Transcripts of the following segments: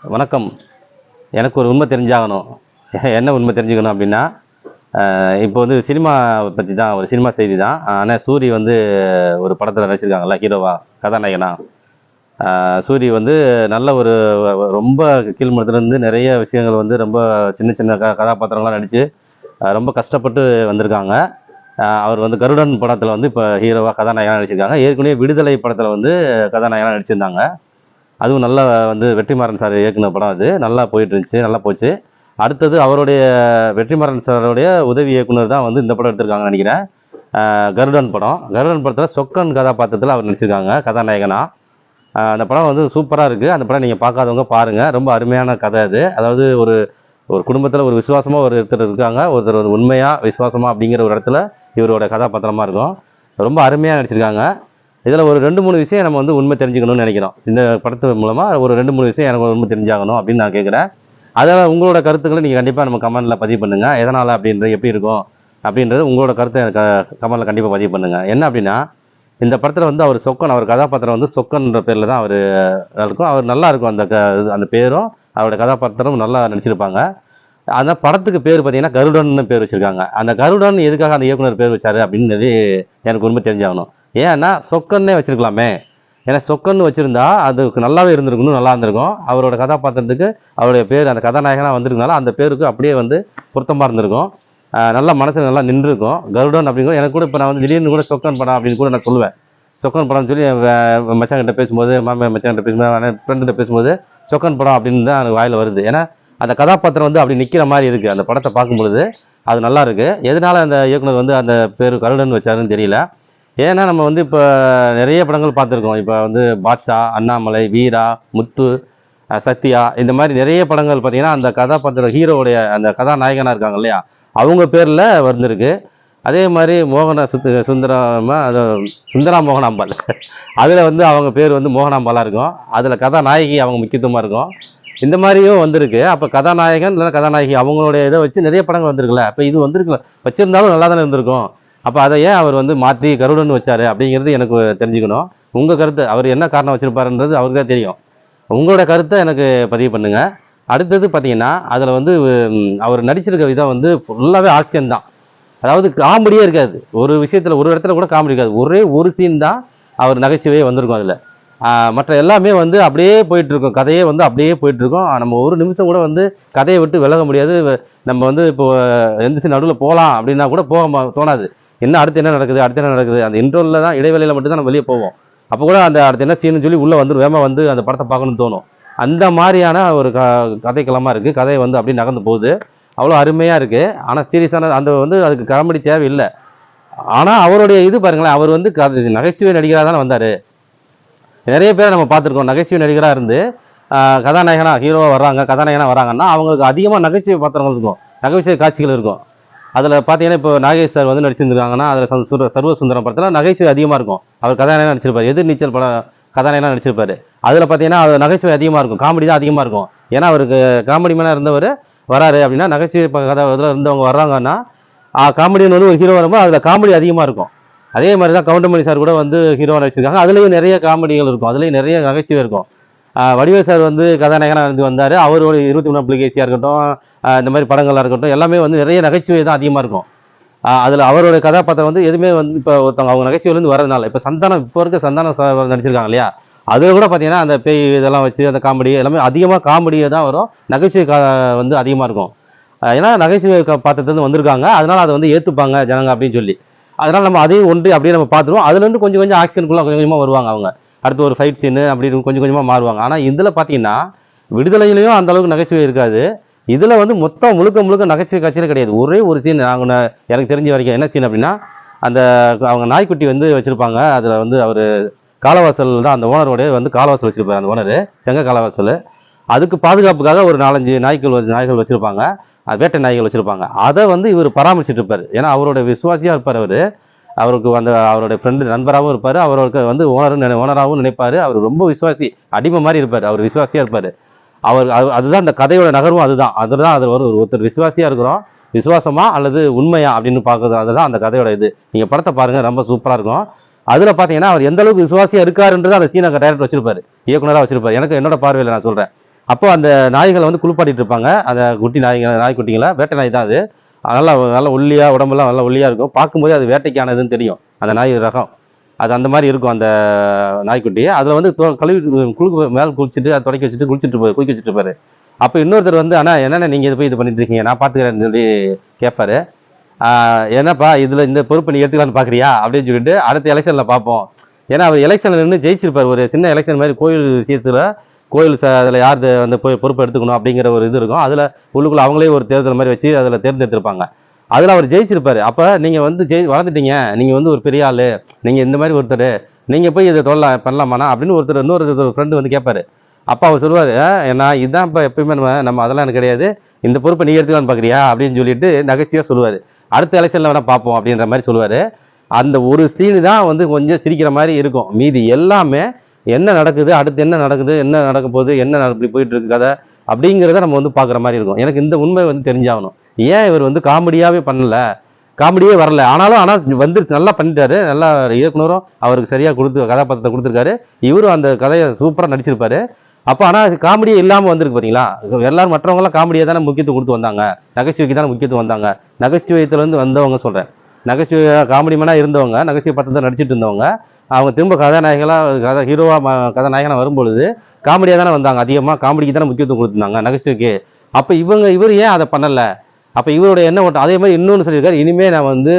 வணக்கம். எனக்கு ஒரு உண்மை தெரிஞ்சாகணும். என்ன உண்மை தெரிஞ்சுக்கணும் அப்படின்னா, இப்போ வந்து சினிமா பற்றி தான் ஒரு சினிமா செய்தி தான். ஆனால் சூரி வந்து ஒரு படத்தில் நடிச்சிருக்காங்கல்ல ஹீரோவா, கதாநாயகனா. சூரி வந்து நல்ல ஒரு ரொம்ப கீழ்மட்டத்துலேருந்து நிறைய விஷயங்கள் வந்து ரொம்ப சின்ன சின்ன கதாபாத்திரங்களாக நடித்து ரொம்ப கஷ்டப்பட்டு வந்திருக்காங்க. அவர் வந்து கருடன் படத்தில் வந்து இப்போ ஹீரோவாக கதாநாயகனாக நடிச்சிருக்காங்க. ஏற்கனவே விடுதலை படத்தில் வந்து கதாநாயகனாக நடிச்சிருந்தாங்க. அதுவும் நல்லா வந்து வெற்றிமாறன் சார் இயக்குன படம் அது. நல்லா போயிட்டு இருந்துச்சு, நல்லா போச்சு. அடுத்தது அவருடைய வெற்றிமாறன் சாருடைய உதவி இயக்குனர் தான் வந்து இந்த படம் எடுத்திருக்காங்கன்னு நினைக்கிறேன். கருடன் படம். கருடன் படத்தில் சொக்கன் கதாபாத்திரத்தில் அவர் நடிச்சிருக்காங்க கதாநாயகனா. அந்த படம் வந்து சூப்பராக இருக்குது. அந்த படம் நீங்கள் பார்க்காதவங்க பாருங்கள். ரொம்ப அருமையான கதை அது. அதாவது ஒரு ஒரு குடும்பத்தில் ஒரு விசுவாசமாக ஒருத்தர் இருக்காங்க, ஒருத்தர் ஒரு உண்மையாக விசுவாசமாக அப்படிங்கிற ஒரு இடத்துல இவரோட கதாபாத்திரமாக இருக்கும். ரொம்ப அருமையாக நடிச்சிருக்காங்க. இதில் ஒரு 2, 3 விஷயம் நம்ம வந்து உண்மை தெரிஞ்சுக்கணும்னு நினைக்கிறோம். இந்த படத்து மூலமாக ஒரு 2, 3 விஷயம் எனக்கு உண்மை தெரிஞ்சாகணும் அப்படின்னு நான் கேட்குறேன். அதில் உங்களோட கருத்துக்களை நீங்கள் கண்டிப்பாக நம்ம கமெண்ட்டில் பதிவு பண்ணுங்கள். எதனால் அப்படின்றது, எப்படி இருக்கும் அப்படின்றது உங்களோட கருத்தை எனக்கு கமெண்ட்டில் கண்டிப்பாக பதிவு பண்ணுங்கள். என்ன அப்படின்னா, இந்த படத்தில் வந்து அவர் சொக்கன், அவர் கதாபாத்திரம் வந்து சொக்கன்ற பேரில் தான் அவர் இருக்கும். அவர் நல்லா இருக்கும். அந்த பேரும் அவரோட கதாபாத்திரம் நல்லா நடிச்சிருப்பாங்க. அந்த படத்துக்கு பேர் பார்த்தீங்கன்னா கருடன்னு பேர் வச்சுருக்காங்க. அந்த கருடன் எதுக்காக அந்த இயக்குனர் பேர் வச்சாரு அப்படின்னு எனக்கு உண்மை தெரிஞ்சாகணும். ஏன்னா சொக்கன்னே வச்சிருக்கலாமே. ஏன்னா சொக்கன்னு வச்சுருந்தா அதுக்கு நல்லாவே இருந்திருக்கணும், நல்லா இருந்திருக்கும். அவரோட கதாபாத்திரத்துக்கு அவருடைய பேர் அந்த கதாநாயகனாக வந்திருக்கனால அந்த பேருக்கு அப்படியே வந்து பொருத்தமாக இருந்திருக்கும். நல்லா மனசு நல்லா நின்றுருக்கும். கருடன் அப்படிங்கிறது எனக்கு கூட இப்போ நான் வந்து திடீர்னு கூட சொக்கன் படம் அப்படின்னு கூட நான் சொல்லுவேன். சொக்கன் படம்னு சொல்லி மச்சான்கிட்ட பேசும்போது, மச்சான்கிட்ட பேசும்போது, ஃப்ரெண்டுகிட்ட பேசும்போது சொக்கன் படம் அப்படின்னு தான் எனக்கு வாயில் வருது. ஏன்னா அந்த கதாபாத்திரம் வந்து அப்படி நிற்கிற மாதிரி இருக்குது. அந்த படத்தை பார்க்கும்பொழுது அது நல்லா இருக்குது. எதனால அந்த இயக்குனர் வந்து அந்த பேர் கருடன் வச்சாருன்னு தெரியல. ஏன்னா நம்ம வந்து இப்போ நிறைய படங்கள் பார்த்துருக்கோம். இப்போ வந்து பாட்ஷா, அண்ணாமலை, வீரா, முத்து, சத்யா, இந்த மாதிரி நிறைய படங்கள் பார்த்தீங்கன்னா அந்த கதாபாத்திர ஹீரோவுடைய அந்த கதாநாயகனாக இருக்காங்க இல்லையா, அவங்க பேரில் வந்திருக்கு. அதே மாதிரி மோகன சுந்தரமா அது சுந்தரா மோகனாம்பாள் அதில் வந்து அவங்க பேர் வந்து மோகனாம்பாலாக இருக்கும். அதில் கதாநாயகி அவங்க முக்கியத்துவமாக இருக்கும். இந்த மாதிரியும் வந்திருக்கு. அப்போ கதாநாயகன் இல்லைன்னா கதாநாயகி அவங்களுடைய இதை வச்சு நிறைய படங்கள் வந்திருக்குல்ல. அப்போ இது வந்திருக்குல்ல, வச்சிருந்தாலும் நல்லா தானே இருந்திருக்கும். அப்போ அதை ஏன் அவர் வந்து மாற்றி கருடன் வச்சாரு அப்படிங்கிறது எனக்கு தெரிஞ்சுக்கணும். உங்கள் கருத்து, அவர் என்ன காரணம் வச்சிருப்பாருன்றது அவருக்கு தான் தெரியும். உங்களோட கருத்தை எனக்கு பதிவு பண்ணுங்க. அடுத்தது பார்த்தீங்கன்னா அதில் வந்து அவர் நடிச்சிருக்க விதம் வந்து ஃபுல்லாகவே ஆக்ஷன் தான். அதாவது காமெடியே இருக்காது. ஒரு விஷயத்தில் ஒரு இடத்துல கூட காமெடி இருக்காது. ஒரே ஒரு சீன் தான் அவர் நகைச்சுவையே வந்திருக்கும் அதில். மற்ற எல்லாமே வந்து அப்படியே போயிட்டுருக்கும். கதையே வந்து அப்படியே போயிட்டுருக்கும். நம்ம ஒரு நிமிஷம் கூட வந்து கதையை விட்டு விலக முடியாது. நம்ம வந்து இப்போ எந்த சீன் நடுவில் போகலாம் அப்படின்னா கூட போக தோணாது. என்ன அடுத்து என்ன நடக்குது, அடுத்து என்ன நடக்குது, அந்த இன்ட்ரோலில் தான், இடைவெளியில் மட்டும்தான் நம்ம வெளியே போவோம். அப்போ கூட அந்த அடுத்து என்ன சீன்னு சொல்லி உள்ளே வந்து வேகமாக வந்து அந்த படத்தை பார்க்கணும்னு தோணும். அந்த மாதிரியான ஒரு கதைக்களமாக இருக்குது. கதையை வந்து அப்படியே நகர்ந்து போகுது. அவ்வளோ அருமையாக இருக்குது. ஆனால் சீரியஸான அந்த வந்து அதுக்கு காமெடி தேவையில்லை. ஆனால் அவருடைய இது பாருங்களேன், அவர் வந்து நகைச்சுவை நடிகராக தானே வந்தார். நிறைய பேரை நம்ம பார்த்துருக்கோம். நகைச்சுவை நடிகராக இருந்து கதாநாயகனாக ஹீரோவாக வர்றாங்க, கதாநாயகனாக வராங்கன்னா அவங்களுக்கு அதிகமாக நகைச்சுவை பாத்திரங்கள் இருக்கும், நகைச்சுவை காட்சிகள் இருக்கும். அதில் பார்த்தீங்கன்னா இப்போ நாகேஷ் சார் வந்து நடிச்சிருந்துருக்காங்கன்னா அதில் சர்வசுந்தரம் படத்தில் நகைச்சுவை அதிகமாக இருக்கும். அவர் கதாநாயகனாக நடிச்சிருப்பார். எதிர்நீச்சல் படம் கதாநாயகனாக நடிச்சிருப்பார். அதில் பார்த்தீங்கன்னா அது நகைச்சுவை அதிகமாக இருக்கும், காமெடி தான் அதிகமாக இருக்கும். ஏன்னா அவருக்கு காமெடி மேனாக இருந்தவர் வராரு அப்படின்னா, நகைச்சுவை கதை இதில் இருந்தவங்க வர்றாங்கன்னா காமெடின்னு வந்து ஒரு ஹீரோ வரும்போது அதில் காமெடி அதிகமாக இருக்கும். அதே மாதிரி தான் கவுண்டமணி சார் கூட வந்து ஹீரோவாக நடிச்சிருக்காங்க. அதுலேயும் நிறைய காமெடிகள் இருக்கும், அதுலேயும் நிறைய நகைச்சுவை இருக்கும். வடிவேல் சார் வந்து கதாநாயகனாக இருந்து வந்தார். அவரோட 23 புலிகேசியாக இருக்கட்டும், இந்த மாதிரி படங்களாக இருக்கட்டும், எல்லாமே வந்து நிறைய நகைச்சுவை தான் அதிகமாக இருக்கும். அதில் அவரோட கதாபாத்திரம் வந்து எதுவுமே வந்து இப்போ ஒருத்தவங்க அவங்க நகைச்சுவையிலேருந்து வரதுனால இப்போ சந்தானம், இப்போ இருக்க சந்தானம் சார் நடிச்சிருக்காங்க இல்லையா, அதில் கூட பார்த்தீங்கன்னா அந்த பேய் இதெல்லாம் வச்சு அந்த காமெடி எல்லாமே அதிகமாக காமெடியாக தான் வரும். நகைச்சுவை வந்து அதிகமாக இருக்கும். ஏன்னா நகைச்சுவை பாத்திரத்துலேருந்து வந்திருக்காங்க, அதனால் அதை வந்து ஏற்றுப்பாங்க ஜனங்க அப்படின்னு சொல்லி. அதனால் நம்ம அதையும் ஒன்று அப்படியே நம்ம பார்த்துருவோம். அதுலேருந்து கொஞ்சம் கொஞ்சம் ஆக்ஷனுக்குள்ளே கொஞ்சம் கொஞ்சமாக வருவாங்க அவங்க. அடுத்து ஒரு ஃபைட் சீனு அப்படின்னு கொஞ்சம் கொஞ்சமாக மாறுவாங்க. ஆனால் இதில் பார்த்தீங்கன்னா விடுதலையிலையும் அந்த அளவுக்கு நகைச்சுவை இருக்காது. இதில் வந்து மொத்தம் முழுக்க முழுக்க நகைச்சுவை காட்சியில் கிடையாது. ஒரே ஒரு சீன் எனக்கு தெரிஞ்ச வரைக்கும் என்ன சீன் அப்படின்னா, அந்த அவங்க நாய்க்குட்டி வந்து வச்சுருப்பாங்க. அதில் வந்து அவர் காலவாசல் தான், அந்த ஓனரோடைய வந்து காலவாசல் வச்சுருப்பார். அந்த ஓனரு செங்க காலவாசல். அதுக்கு பாதுகாப்புக்காக ஒரு 4, 5 நாய்கள் வச்சுருப்பாங்க. வேட்டை நாய்கள் வச்சுருப்பாங்க. அதை வந்து இவர் பராமரிச்சுட்டு இருப்பார். ஏன்னா அவரோட விசுவாசியாக இருப்பார். அவருக்கு அந்த அவருடைய ஃப்ரெண்டு நண்பராகவும் இருப்பார். அவருக்கு வந்து ஓனராகவும் நினைப்பார். அவர் ரொம்ப விசுவாசி, அடிமை மாதிரி இருப்பார். அவர் விசுவாசியாக இருப்பார். அதுதான் அந்த கதையோட நகர்வும். அதுதான் அது ஒருத்தர் விசுவாசியாக இருக்கிறோம், விசுவாசமா அல்லது உண்மையா அப்படின்னு பார்க்குறது. அதுதான் அந்த கதையோட இது. நீங்கள் படத்தை பாருங்கள், ரொம்ப சூப்பராக இருக்கும். அதில் பார்த்தீங்கன்னா அவர் எந்த அளவுக்கு விசுவாசியாக இருக்காருன்றது அந்த சீனை டைரக்டர் வச்சிருப்பாரு, இயக்குனராக வச்சிருப்பாரு. எனக்கு என்னோட பார்வையில் நான் சொல்கிறேன். அப்போ அந்த நாய்களை வந்து குளிப்பாட்டிட்டு இருப்பாங்க. அந்த குட்டி நாய்க்குட்டிங்களை, வேட்டை நாய் தான் அது. நல்லா நல்லா ஒல்லியாக, உடம்பெல்லாம் நல்லா ஒல்லியாக இருக்கும். பார்க்கும்போதே அது வேட்டைக்கானதுன்னு தெரியும் அந்த நாய் ரகம். அது அந்த மாதிரி இருக்கும் அந்த நாய்க்குட்டி. அதில் வந்து கழுவி மேலே குளிச்சுட்டு அதை தொடக்கி வச்சுட்டு குளிக்க வச்சுட்டு இருப்பாரு. அப்போ இன்னொருத்தர் வந்து, ஆனால் என்னென்ன நீங்கள் இது போய் இது பண்ணிட்டு இருக்கீங்க, நான் பார்த்துக்கிறேன்னு சொல்லி கேட்பாரு. என்னப்பா இதில் இந்த பொறுப்பை நீ எடுத்துக்கலான்னு பார்க்குறியா அப்படின்னு சொல்லிட்டு அடுத்த எலெக்ஷனில் பார்ப்போம். ஏன்னா அவர் எலெக்ஷனில் நின்று ஜெயிச்சிருப்பார். ஒரு சின்ன எலெக்ஷன் மாதிரி கோயில் விஷயத்தில், கோயில் அதில் யார் வந்து பொறுப்பை எடுத்துக்கணும் அப்படிங்கிற ஒரு இது இருக்கும். அதில் உள்ளுக்குள்ள அவங்களே ஒரு தேர்தல் மாதிரி வச்சு அதில் தேர்ந்தெடுத்திருப்பாங்க. அதில் அவர் ஜெயிச்சிருப்பாரு. அப்போ நீங்கள் வந்து வளர்ந்துட்டீங்க, நீங்கள் வந்து ஒரு பெரிய ஆள், நீங்கள் இந்த மாதிரி ஒருத்தர், நீங்கள் போய் இதை பண்ணலாமாண்ணா அப்படின்னு இன்னொரு ஃப்ரெண்டு வந்து கேட்பாரு. அப்போ அவர் சொல்லுவார், நான் இதுதான் இப்போ எப்பயுமே நம்ம அதெல்லாம் எனக்கு கிடையாது, இந்த பொறுப்பை நீ எடுத்துக்கலான்னு பார்க்குறியா அப்படின்னு சொல்லிட்டு நகைச்சுவையாக சொல்லுவார். அடுத்த எலெக்ஷனில் வேணால் பார்ப்போம் அப்படின்ற மாதிரி சொல்லுவார். அந்த ஒரு சீனு தான் வந்து கொஞ்சம் சிரிக்கிற மாதிரி இருக்கும். மீதி எல்லாமே என்ன நடக்குது, அடுத்து என்ன நடக்குது, என்ன நடக்க போகுது, என்ன இப்படி போயிட்டு இருக்கு கதை அப்படிங்கிறத நம்ம வந்து பார்க்குற மாதிரி இருக்கும். எனக்கு இந்த உண்மை வந்து தெரிஞ்சாகணும். ஏன் இவர் வந்து காமெடியாகவே பண்ணல, காமெடியே வரல, ஆனால் வந்துருச்சு, நல்லா பண்ணிட்டாரு. நல்லா இயக்குனரும் அவருக்கு சரியாக கதாபாத்திரத்தை கொடுத்துருக்காரு. இவரும் அந்த கதையை சூப்பராக நடிச்சிருப்பாரு. அப்போ ஆனால் காமெடியே இல்லாமல் வந்திருக்கு பார்த்தீங்களா. எல்லாரும் மற்றவங்களாம் காமெடியை தானே முக்கியத்துவம் கொடுத்து வந்தாங்க, நகைச்சுவைக்கு தானே முக்கியத்துவம் வந்தாங்க. நகைச்சுவையத்துலேருந்து வந்தவங்க சொல்கிறேன், நகைச்சுவை காமெடிமேனாக இருந்தவங்க, நகைச்சுவை பத்திரத்தை நடிச்சிட்டு இருந்தவங்க, அவங்க திரும்ப கதாநாயகனாக ஹீரோவாக கதாநாயகனாக வரும்பொழுது காமெடியாக தானே வந்தாங்க. அதிகமாக காமெடிக்கு தானே முக்கியத்துவம் கொடுத்துருந்தாங்க, நகைச்சுவைக்கு. அப்போ இவர் ஏன் அதை பண்ணலை? அப்போ இவருடைய என்ன ஓட்டம். அதே மாதிரி இன்னொன்று சொல்லியிருக்காரு, இனிமேல் நான் வந்து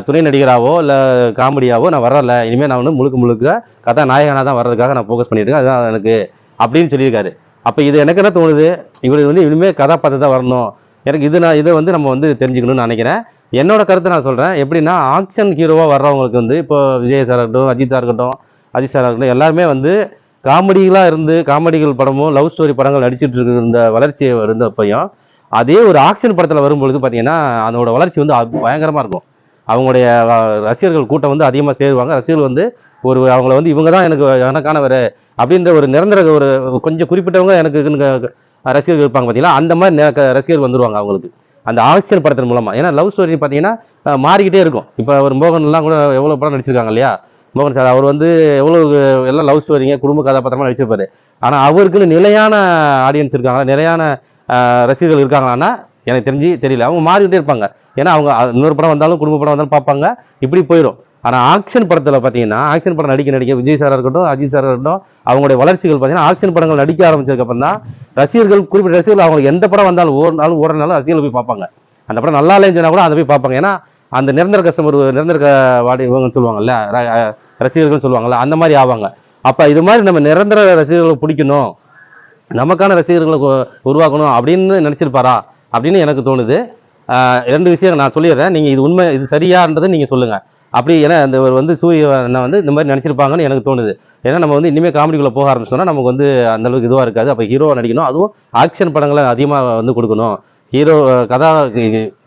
துணை நடிகராகவோ இல்லை காமெடியாவோ நான் வரல, இனிமேல் நான் வந்து முழுக்க கதாநாயகனாக தான் வர்றதுக்காக நான் ஃபோக்கஸ் பண்ணியிருக்கேன், அதுதான் எனக்கு அப்படின்னு சொல்லியிருக்காரு. அப்போ இது எனக்கு என்ன தோணுது, இவர் வந்து இனிமேல் கதாபாத்திரத்தை வரணும். எனக்கு இதை வந்து நம்ம வந்து தெரிஞ்சுக்கணும்னு நினைக்கிறேன். என்னோட கருத்தை நான் சொல்கிறேன். எப்படின்னா, ஆக்ஷன் ஹீரோவாக வர்றவங்களுக்கு வந்து இப்போ விஜய் சாராக இருக்கட்டும், அஜித்தாக இருக்கட்டும், அஜித் சாராக இருக்கட்டும், எல்லாருமே வந்து காமெடிகளாக இருந்து காமெடிகள் படமும் லவ் ஸ்டோரி படங்கள் நடிச்சிட்டு இருந்த வளர்ச்சியை இருந்தப்பையும் அதே ஒரு ஆக்ஷன் படத்தில் வரும்பொழுது பார்த்தீங்கன்னா அதோட வளர்ச்சி வந்து பயங்கரமாக இருக்கும். அவங்களுடைய ரசிகர்கள் கூட்டம் வந்து அதிகமாக சேருவாங்க. ரசிகர்கள் வந்து அவங்கள வந்து இவங்க தான் எனக்கானவர் அப்படின்ற ஒரு நிரந்தர ஒரு கொஞ்சம் குறிப்பிட்டவங்க எனக்கு ரசிகர்கள் இருப்பாங்க பார்த்தீங்களா, அந்த மாதிரி ரசிகர்கள் வந்துருவாங்க அவங்களுக்கு அந்த ஆக்ஷன் படத்தின் மூலமாக. ஏன்னா லவ் ஸ்டோரி பார்த்தீங்கன்னா மாறிக்கிட்டே இருக்கும். இப்போ ஒரு மோகன்லாம் கூட எவ்வளோ படம் நடிச்சிருக்காங்க இல்லையா, மோகன் சார் அவர் வந்து எவ்வளோ எல்லாம் லவ் ஸ்டோரிங்க குடும்ப கதாபாத்திரமாக நடிச்சிருப்பாரு. ஆனால் அவருக்குன்னு நிலையான ஆடியன்ஸ் இருக்காங்களா, நிலையான ரசிகர்கள் இருக்காங்களான்னா எனக்கு தெரியல. அவங்க மாறிக்கிட்டே இருப்பாங்க. ஏன்னா அவங்க இன்னொரு படம் வந்தாலும் குடும்ப படம் வந்தாலும் பார்ப்பாங்க, இப்படி போயிடும். ஆனால் ஆக்ஷன் படத்தில் பார்த்தீங்கன்னா, ஆக்ஷன் படம் நடிக்க விஜய் சாராக இருக்கட்டும், அஜித் சாராக இருக்கட்டும், அவங்களுடைய வளர்ச்சிகள் பார்த்தீங்கன்னா ஆக்ஷன் படங்கள் நடிக்க ஆரம்பிச்சதுக்கப்புறம் தான் ரசிகர்கள், குறிப்பிட்ட ரசிகர்கள், அவங்களுக்கு எந்த படம் வந்தாலும் ஓடுனாலும் ரசிகர்கள் போய் பார்ப்பாங்க. அந்த படம் நல்லா இல்லைன்னு சொன்னா கூட அதை போய் பார்ப்பாங்க. ஏன்னா அந்த நிரந்தர கஸ்டமர், நிரந்தர இவங்கன்னு சொல்லுவாங்கல்ல, ரசிகர்கள் சொல்லுவாங்கல்ல, அந்த மாதிரி ஆவாங்க. அப்போ இது மாதிரி நம்ம நிரந்தர ரசிகர்களை பிடிக்கணும், நமக்கான ரசிகர்களை உருவாக்கணும் அப்படின்னு நினச்சிருப்பாரா அப்படின்னு எனக்கு தோணுது. ரெண்டு விஷயம் நான் சொல்லிடுறேன், நீங்கள் இது உண்மை, இது சரியான்றதை நீங்கள் சொல்லுங்கள். அப்படி ஏன்னா இந்த வந்து சூரிய வந்து இந்த மாதிரி நினச்சிருப்பாங்கன்னு எனக்கு தோணுது. ஏன்னா நம்ம வந்து இனிமேல் காமெடிக்குள்ளே போக ஆரம்பிச்சோம்னா நமக்கு வந்து அந்தளவுக்கு இதுவாக இருக்காது. அப்போ ஹீரோவாக நடிக்கணும், அதுவும் ஆக்ஷன் படங்களை அதிகமாக வந்து கொடுக்கணும். ஹீரோ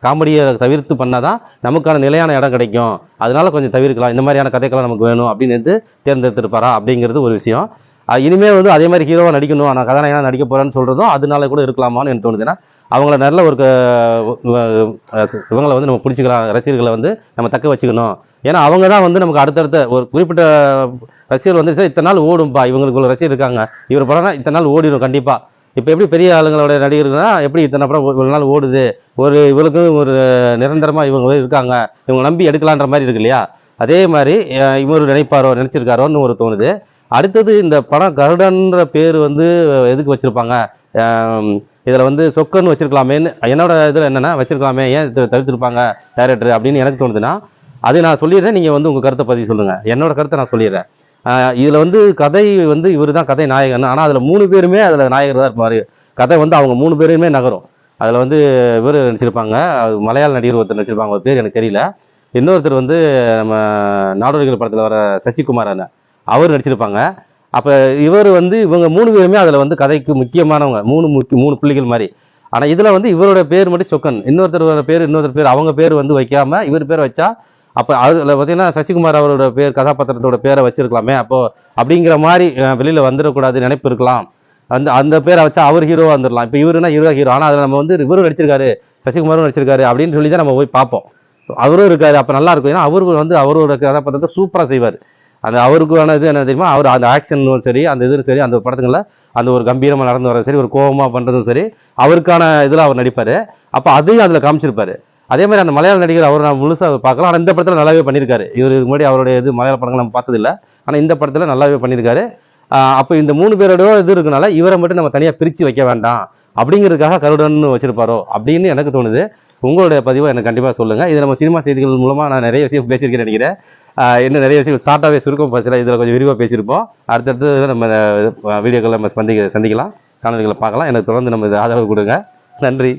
காமெடியை தவிர்த்து பண்ணால் தான் நமக்கான நிலையான இடம் கிடைக்கும், அதனால கொஞ்சம் தவிர்க்கலாம், இந்த மாதிரியான கதைக்கெல்லாம் நமக்கு வேணும் அப்படின்னு தேர்ந்தெடுத்திருப்பாரா அப்படிங்கிறது ஒரு விஷயம். இனிமேல் வந்து அதே மாதிரி ஹீரோவாக நடிக்கணும், நான் கதாநாயகனாக நடிக்க போகிறேன்னு சொல்கிறதும் அதனால கூட இருக்கலாமான்னு எனக்கு தோணுது. ஏன்னா அவங்கள நல்ல ஒரு இவங்களை வந்து நம்ம பிடிச்சிக்கலாம், ரசிகர்களை வந்து நம்ம தக்க வச்சுக்கணும். ஏன்னா அவங்க தான் வந்து நமக்கு அடுத்தடுத்த ஒரு குறிப்பிட்ட ரசிகர்கள் வந்து இத்தனை நாள் ஓடும்பா, இவங்களுக்கு ஒரு ரசிகர் இருக்காங்க, இவர் படம்னா இத்தனை நாள் ஓடிடும் கண்டிப்பாக. இப்போ எப்படி பெரிய ஆளுங்களோட நடிகர்கள்னா எப்படி இத்தனை படம் ஒரு நாள் ஓடுது, இவங்களுக்கு ஒரு நிரந்தரமாக இவங்க இருக்காங்க, இவங்க நம்பி எடுக்கலான்ற மாதிரி இருக்கு இல்லையா. அதே மாதிரி இவர் நினைச்சிருக்காரோன்னு ஒரு தோணுது. அடுத்தது இந்த படம் கருடன்ற பேர் வந்து எதுக்கு வச்சிருப்பாங்க, இதில் வந்து சொக்கன்னு வச்சிருக்கலாமேன்னு என்னோட இதில் என்னென்னா வச்சிருக்கலாமே, ஏன் தவிர்த்திருப்பாங்க டைரக்டர் அப்படின்னு எனக்கு தோணுதுன்னா அது நான் சொல்லிடுறேன். நீங்கள் வந்து உங்கள் கருத்தை பதிவு சொல்லுங்கள். என்னோட கருத்தை நான் சொல்லிடுறேன். இதில் வந்து கதை வந்து இவர் தான் கதை நாயகன், ஆனால் அதில் 3 பேருமே அதில் நாயகர் தான் இருப்பார். கதை வந்து அவங்க 3 பேருமே நகரும். அதில் வந்து இவர் நடிச்சிருப்பாங்க, மலையாள நடிகர் ஒருத்தர் நடிச்சிருப்பாங்க, ஒரு பேர் எனக்கு தெரியல. இன்னொருத்தர் வந்து நம்ம நாடோடிகள் படத்தில் வர சசிகுமார் அண்ணன், அவர் நடிச்சிருப்பாங்க. அப்போ இவர் வந்து இவங்க 3 பேருமே அதில் வந்து கதைக்கு முக்கியமானவங்க, 3 புள்ளிகள் மாதிரி. ஆனால் இதில் வந்து இவரோட பேர் மட்டும் சொக்கன், இன்னொருத்தர் பேர் அவங்க பேர் வந்து வைக்காமல் இவர் பேரை வச்சா, அப்போ அதில் பார்த்தீங்கன்னா சசிகுமார் அவரோட பேர் கதாபாத்திரத்தோட பேரை வச்சிருக்கலாமே, அப்போது அப்படிங்கிற மாதிரி வெளியில் வந்துடக்கூடாது நினைப்பு இருக்கலாம். அந்த பேரை வச்சா அவர் ஹீரோவாக வந்துடலாம். இப்போ இவருனா ஹீரோ, ஆனால் அதில் நம்ம வந்து இவரும் நடிச்சிருக்காரு, சசிகுமாரும் நடிச்சிருக்காரு அப்படின்னு சொல்லி தான் நம்ம போய் பார்ப்போம். அவரும் இருக்காரு, அப்போ நல்லா இருக்கும். ஏன்னா அவரு வந்து அவரோட கதாபாத்திரத்தை சூப்பராக செய்வார். அந்த அவருக்கான இது என்ன தெரியுமா, அவர் அந்த ஆக்ஷனும் சரி, அந்த இதுவும் சரி, அந்த படத்துங்களில் அந்த ஒரு கம்பீரமாக நடந்து வரதும் சரி, ஒரு கோபமாக பண்ணுறதும் சரி, அவருக்கான இதில் அவர் நடிப்பார். அப்போ அதையும் அதில் காமிச்சிருப்பாரு. அதே மாதிரி அந்த மலையாள நடிகர் அவர் நான் முழுசாக பார்க்கலாம். ஆனால் இந்த படத்தில் நல்லாவே பண்ணியிருக்காரு. இதுக்கு முன்னாடி அவருடைய இது மலையாள படங்கள் நம்ம பார்த்ததில்ல. ஆனால் இந்த படத்தில் நல்லாவே பண்ணியிருக்காரு. அப்போ இந்த 3 பேரோட இது இருக்கனால இவரை மட்டும் நம்ம தனியாக பிரித்து வைக்க வேண்டாம் அப்படிங்கிறதுக்காக கருடன் வச்சிருப்பாரோ அப்படின்னு எனக்கு தோணுது. உங்களுடைய பதிவை எனக்கு கண்டிப்பாக சொல்லுங்கள். இது நம்ம சினிமா செய்திகள் மூலமாக நான் நிறைய விஷயம் பேசியிருக்கேன்னு நினைக்கிறேன். இன்னும் நிறைய விஷயம் ஷார்ட்டாகவே சுருக்கம் பேசல, இதில் கொஞ்சம் விரிவாக பேசியிருப்போம். அடுத்தடுத்து நம்ம வீடியோக்களை நம்ம சந்திக்கலாம், காணொலிகளை பார்க்கலாம். எனக்கு தொடர்ந்து நம்ம ஆதரவு கொடுங்க. நன்றி.